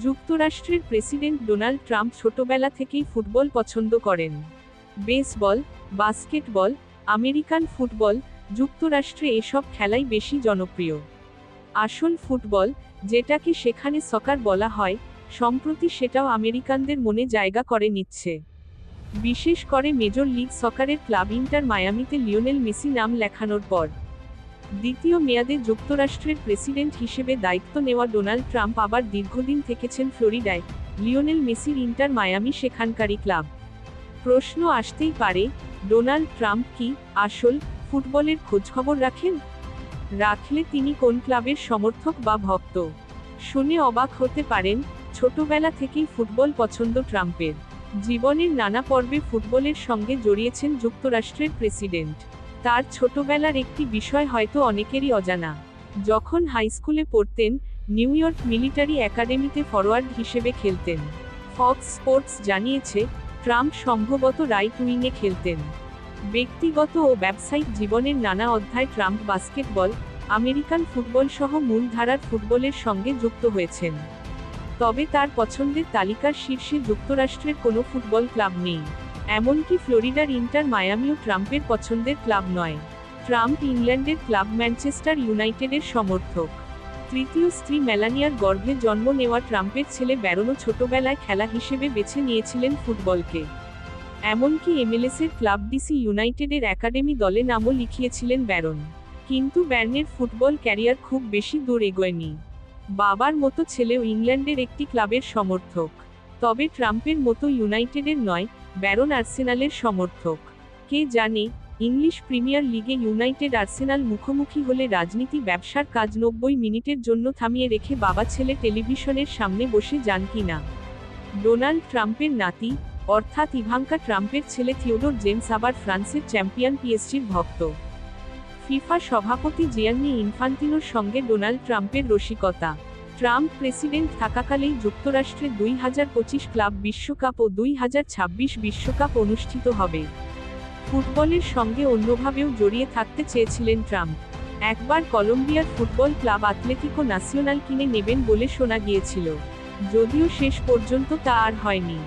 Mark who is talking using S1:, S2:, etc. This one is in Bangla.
S1: যুক্তরাষ্ট্রের প্রেসিডেন্ট ডোনাল্ড ট্রাম্প ছোটবেলা থেকেই ফুটবল পছন্দ করেন। বেসবল, বাস্কেটবল, আমেরিকান ফুটবল, যুক্তরাষ্ট্রে এসব খেলাই বেশি জনপ্রিয়। আসল ফুটবল, যেটাকে সেখানে সকার বলা হয়, সম্প্রতি সেটাও আমেরিকানদের মনে জায়গা করে নিচ্ছে। বিশেষ করে মেজর লিগ সকারের ক্লাব ইন্টার মায়ামিতে লিওনেল মেসি নাম লেখানোর পর। দ্বিতীয় মেয়াদে যুক্তরাষ্ট্রের প্রেসিডেন্ট হিসেবে দায়িত্ব নেওয়া ডোনাল্ড ট্রাম্প আবার দীর্ঘদিন থেকেছেন ফ্লোরিডায়। লিওনেল মেসির ইন্টার মায়ামি সেখানকারই ক্লাব। প্রশ্ন আসতেই পারে, ডোনাল্ড ট্রাম্প কি আসল ফুটবলের খোঁজখবর রাখেন? রাখলে তিনি কোন ক্লাবের সমর্থক বা ভক্ত? শুনে অবাক হতে পারেন, ছোটবেলা থেকেই ফুটবল পছন্দ ট্রাম্পের। জীবনের নানা পর্বে ফুটবলের সঙ্গে জড়িয়েছেন যুক্তরাষ্ট্রের প্রেসিডেন্ট। তার ছোটবেলার একটি বিষয় হয়তো অনেকেরই অজানা। যখন হাইস্কুলে পড়তেন, নিউ ইয়র্ক মিলিটারি একাডেমিতে ফরোয়ার্ড হিসেবে খেলতেন। ফক্স স্পোর্টস জানিয়েছে, ট্রাম্প সম্ভবত রাইট উইংয়ে খেলতেন। ব্যক্তিগত ও ব্যবসায়িক জীবনের নানা অধ্যায় ট্রাম্প বাস্কেটবল, আমেরিকান ফুটবল সহ মূলধারার ফুটবলের সঙ্গে যুক্ত হয়েছেন। তবে তার পছন্দের তালিকার শীর্ষে যুক্তরাষ্ট্রের কোনো ফুটবল ক্লাব নেই। এমনকি ফ্লোরিডার ইন্টার মায়ামিও ট্রাম্পের পছন্দের ক্লাব নয়। ট্রাম্প ইংল্যান্ডের ক্লাব ম্যানচেস্টার ইউনাইটেডের সমর্থক। তৃতীয় স্ত্রী মেলানিয়ার গর্ভে জন্ম নেওয়া ট্রাম্পের ছেলে ব্যারনও ছোটবেলায় খেলা হিসেবে বেছে নিয়েছিলেন ফুটবলকে। এমনকি এমএলএসের ক্লাব ডিসি ইউনাইটেডের একাডেমি দলে নামও লিখিয়েছিলেন ব্যারন। কিন্তু ব্যারনের ফুটবল ক্যারিয়ার খুব বেশি দূর এগোয়নি। বাবার মতো ছেলেও ইংল্যান্ডের একটি ক্লাবের সমর্থক। তবে ট্রাম্পের মতো ইউনাইটেডের নয়, ব্যারন আর্সেনালের সমর্থক। কে জানে, ইংলিশ প্রিমিয়ার লিগে ইউনাইটেড আর্সেনাল মুখোমুখি হলে রাজনীতি ব্যবসার কাজ 90 মিনিটের জন্য থামিয়ে রেখে বাবা ছেলে টেলিভিশনের সামনে বসে যান কিনা। ডোনাল্ড ট্রাম্পের নাতি, অর্থাৎ ইভাঙ্কা ট্রাম্পের ছেলে থিওডোর জেমস আবার ফ্রান্সের চ্যাম্পিয়ন পিএসজির ভক্ত। ফিফা সভাপতি জিয়ান্নি ইনফান্তিনোর সঙ্গে ডোনাল্ড ট্রাম্পের রসিকতা। ট্রাম্প প্রেসিডেন্ট থাকাকালেই যুক্তরাষ্ট্রে 2025 ক্লাব বিশ্বকাপ ও 2026 বিশ্বকাপ অনুষ্ঠিত হবে। ফুটবলের সঙ্গে অন্যভাবেও জড়িয়ে থাকতে চেয়েছিলেন ট্রাম্প। একবার কলম্বিয়ার ফুটবল ক্লাব আতলেতিকো নাসিওনাল কিনে নেবেন বলে শোনা গিয়েছিল, যদিও শেষ পর্যন্ত তা আর হয়নি।